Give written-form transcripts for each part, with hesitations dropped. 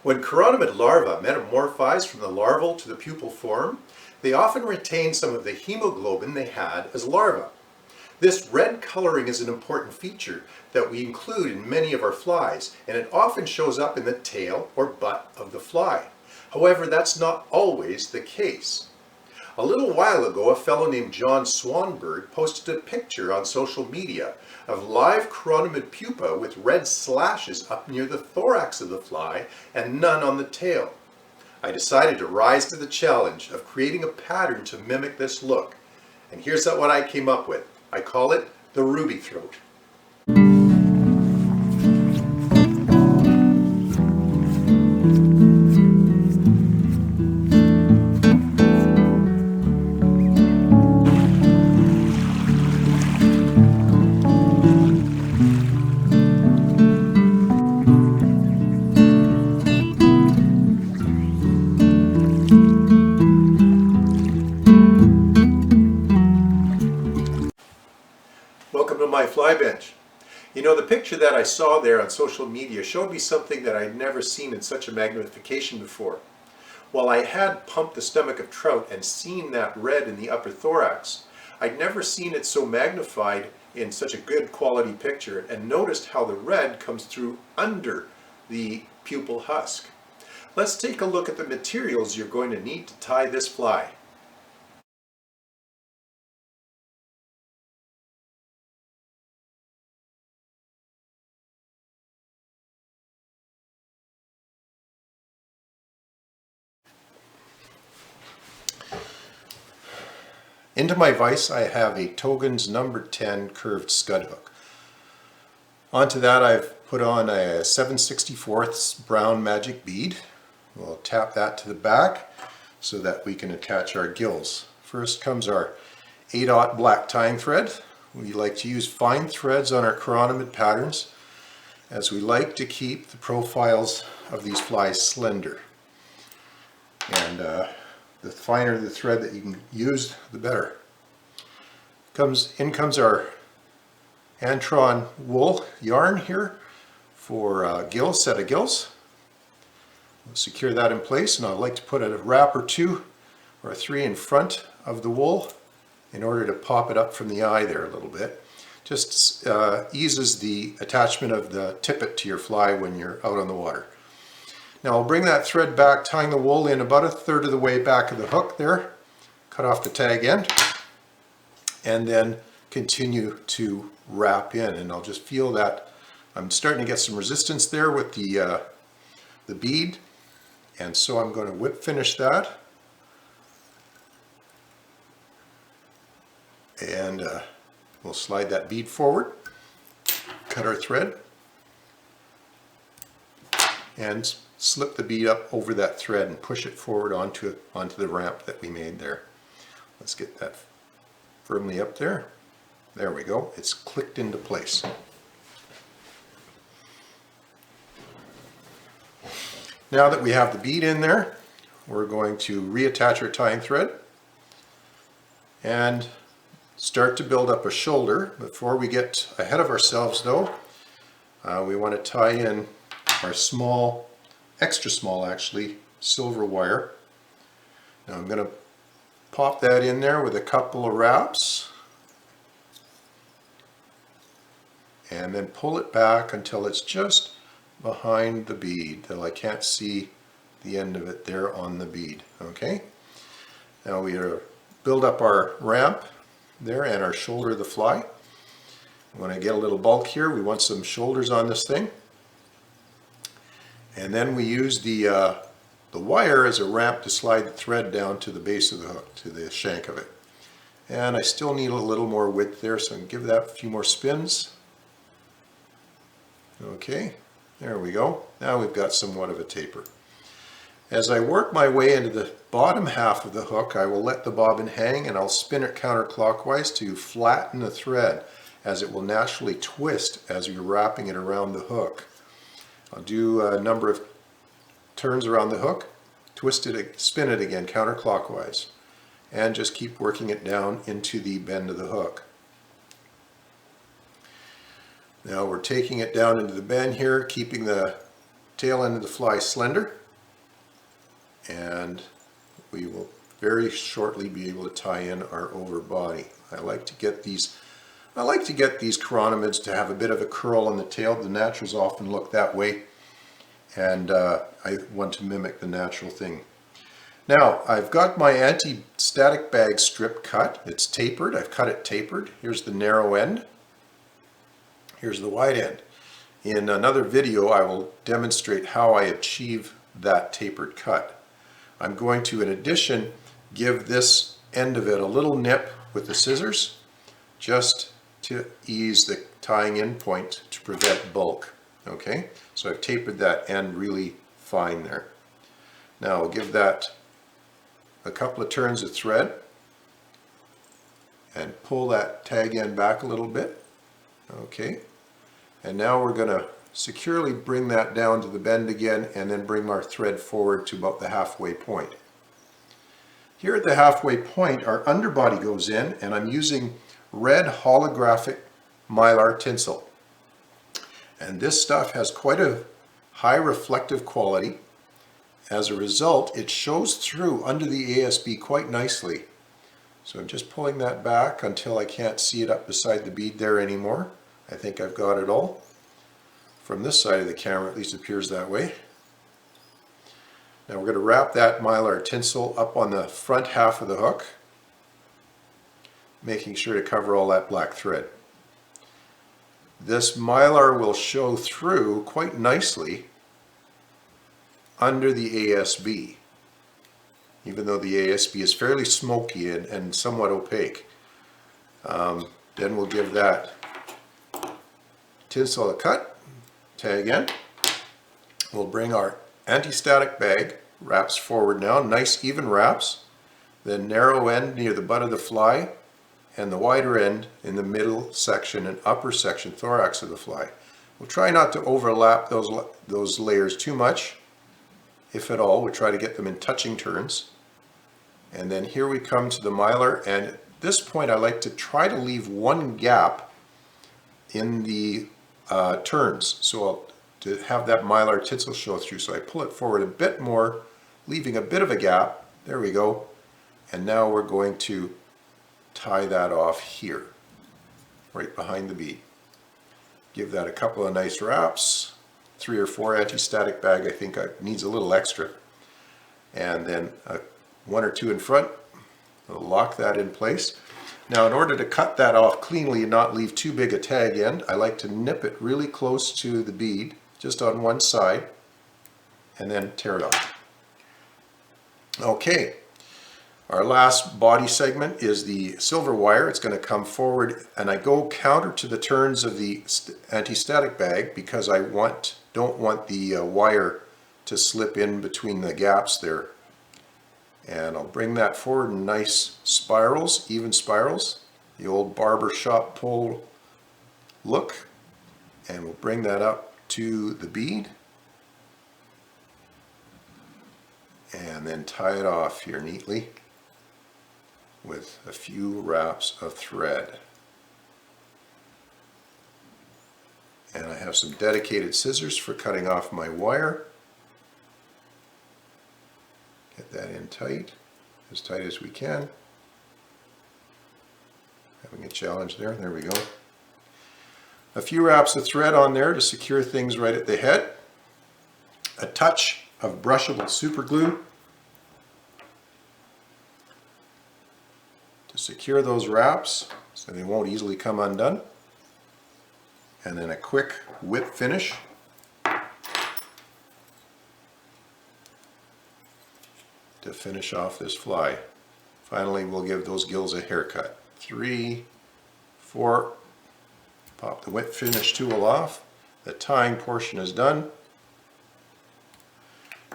When chironomid larvae metamorphize from the larval to the pupal form, they often retain some of the hemoglobin they had as larvae. This red coloring is an important feature that we include in many of our flies, and it often shows up in the tail or butt of the fly. However, that's not always the case. A little while ago, a fellow named John Swanberg posted a picture on social media of live chironomid pupa with red slashes up near the thorax of the fly and none on the tail. I decided to rise to the challenge of creating a pattern to mimic this look. And here's what I came up with. I call it the ruby throat. Welcome to my fly bench. You know, the picture that I saw there on social media showed me something that I'd never seen in such a magnification before. While I had pumped the stomach of trout and seen that red in the upper thorax, I'd never seen it so magnified in such a good quality picture and noticed how the red comes through under the pupal husk. Let's take a look at the materials you're going to need to tie this fly. Into my vise I have a Togen's number 10 curved scud hook. Onto that I've put on a 7/64 brown magic bead. We'll tap that to the back so that we can attach our gills. First comes our 8/0 black tying thread. We like to use fine threads on our chironomid patterns as we like to keep the profiles of these flies slender. And the finer the thread that you can use, the better. In comes our Antron wool yarn here for a set of gills. We'll secure that in place, and I like to put a wrap or 2 or 3 in front of the wool in order to pop it up from the eye there a little bit. Just eases the attachment of the tippet to your fly when you're out on the water. Now I'll bring that thread back, tying the wool in about 1/3 of the way back of the hook there, cut off the tag end, and then continue to wrap in. And I'll just feel that I'm starting to get some resistance there with the bead, and so I'm going to whip finish that. And we'll slide that bead forward, cut our thread, and slip the bead up over that thread and push it forward onto the ramp that we made there. Let's get that firmly up there. There we go. It's clicked into place. Now that we have the bead in there, we're going to reattach our tying thread and start to build up a shoulder. Before we get ahead of ourselves though, we want to tie in our small, extra small actually, silver wire. Now I'm going to pop that in there with a couple of wraps and then pull it back until it's just behind the bead, till I can't see the end of it there on the bead. Okay, now we build up our ramp there and our shoulder of the fly. When I get a little bulk here, we want some shoulders on this thing. And then we use the wire as a ramp to slide the thread down to the base of the hook, to the shank of it. And I still need a little more width there, so I can give that a few more spins. Okay, there we go. Now we've got somewhat of a taper. As I work my way into the bottom half of the hook, I will let the bobbin hang and I'll spin it counterclockwise to flatten the thread, as it will naturally twist as you're wrapping it around the hook. I'll do a number of turns around the hook, twist it, spin it again counterclockwise, and just keep working it down into the bend of the hook. Now we're taking it down into the bend here, keeping the tail end of the fly slender, and we will very shortly be able to tie in our over body. I like to get these chironomids to have a bit of a curl on the tail. The naturals often look that way, and I want to mimic the natural thing. Now, I've got my anti-static bag strip cut. It's tapered. I've cut it tapered. Here's the narrow end. Here's the wide end. In another video, I will demonstrate how I achieve that tapered cut. I'm going to, in addition, give this end of it a little nip with the scissors, just to ease the tying in point to prevent bulk. Okay, so I've tapered that end really fine there. Now I'll give that a couple of turns of thread and pull that tag end back a little bit. Okay, and now we're going to securely bring that down to the bend again, and then bring our thread forward to about the halfway point. Here at the halfway point, our underbody goes in, and I'm using red holographic mylar tinsel. And this stuff has quite a high reflective quality. As a result, it shows through under the ASB quite nicely. So I'm just pulling that back until I can't see it up beside the bead there anymore. I think I've got it all. From this side of the camera, at least it appears that way. Now we're going to wrap that mylar tinsel up on the front half of the hook, making sure to cover all that black thread. This mylar will show through quite nicely under the ASB, even though the ASB is fairly smoky and somewhat opaque. Then we'll give that tinsel a cut, tag in. We'll bring our anti-static bag, wraps forward now, nice even wraps, then narrow end near the butt of the fly, and the wider end in the middle section and upper section, thorax of the fly. We'll try not to overlap those layers too much, if at all. We'll try to get them in touching turns. And then here we come to the mylar, and at this point I like to try to leave one gap in the turns, so to have that mylar tinsel show through. So I pull it forward a bit more, leaving a bit of a gap. There we go. And now we're going to tie that off here, right behind the bead. Give that a couple of nice wraps, 3 or 4 anti-static bag. I think needs a little extra. And then 1 or 2 in front. I'll lock that in place. Now, in order to cut that off cleanly and not leave too big a tag end, I like to nip it really close to the bead, just on one side, and then tear it off. Okay, our last body segment is the silver wire. It's going to come forward, and I go counter to the turns of the anti-static bag because I don't want the wire to slip in between the gaps there. And I'll bring that forward in nice spirals, even spirals, the old barber shop pole look, and we'll bring that up to the bead and then tie it off here neatly with a few wraps of thread. And I have some dedicated scissors for cutting off my wire. Get that in tight as we can. Having a challenge there. There we go. A few wraps of thread on there to secure things right at the head. A touch of brushable super glue to secure those wraps so they won't easily come undone. And then a quick whip finish. To finish off this fly. Finally, we'll give those gills a haircut. 3, 4, pop the whip finish tool off. The tying portion is done.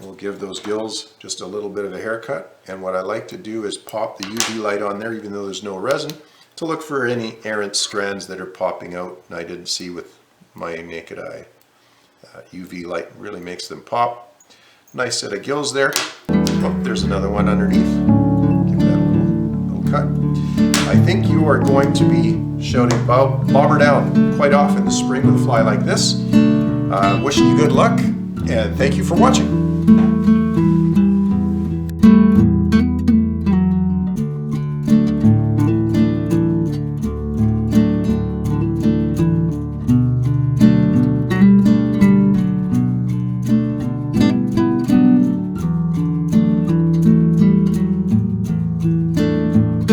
We'll give those gills just a little bit of a haircut. And what I like to do is pop the UV light on there, even though there's no resin, to look for any errant strands that are popping out and I didn't see with my naked eye. UV light really makes them pop. Nice set of gills there. Oh, there's another one underneath. Give that a little cut. I think you are going to be shouting bobber down quite often this spring with a fly like this. Wishing you good luck. And thank you for watching.